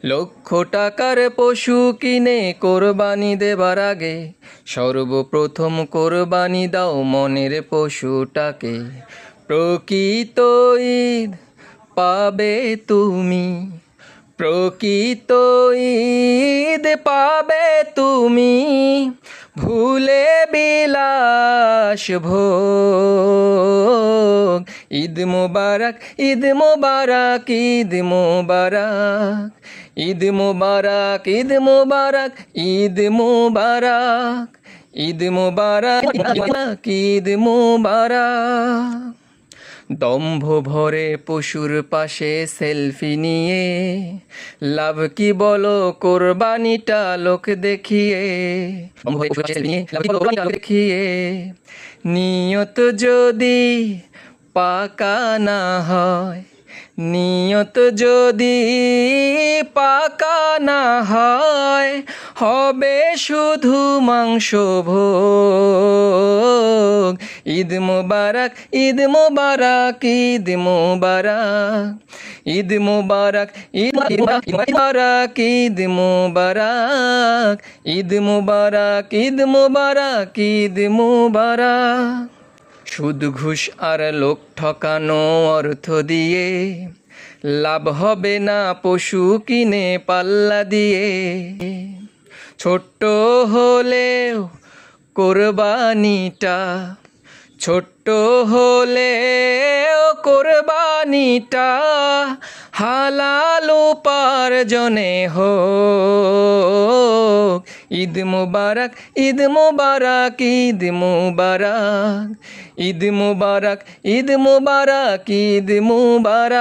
লক্ষ টাকার পশু কিনে কোরবানি দেবার আগে সর্বপ্রথম কোরবানি দাও মনের পশুটাকে। প্রকৃত ঈদ পাবে তুমি, প্রকৃত ঈদ পাবে তুমি, ভুলে বিলাস ভোগ। ঈদ মোবারক, ঈদ মোবারক, ঈদ মোবারক, ঈদ মোবারক, ঈদ মোবারক, ঈদ মোবারক, ঈদ মোবারক, ঈদ মোবারক। দম্ভ ভরে পশুর পাশে সেলফি নিয়ে লাভ কি বলো কোরবানিটা লোক দেখিয়ে। দেখিয়ে নিয়ত যদি পাকা না হয়, নিয়ত যদি পাকা না হয়, হবে শুধু মাংস ভোগ। ঈদ মোবারক, ঈদ মোবারক, ঈদ মোবারক, ঈদ মোবারক, ঈদ মোবারক, ঈদ মোবারক, ঈদ মোবারক, ঈদ মোবারক, ঈদ মোবারক। সুদ ঘুষ আর লোক ঠকানো অর্থ দিয়ে লাভ হবে না পশু কিনে পাল্লা দিয়ে। ছোট্ট হলেও কোরবানিটা, ছোট্ট হলেও কোরবানিটা হালাল উপার্জনে হোক। ঈদ মোবারক, ঈদ মোবারক, ঈদ মোবারক, ঈদ মোবারক, ঈদ মোবারক, ঈদ মোবারক।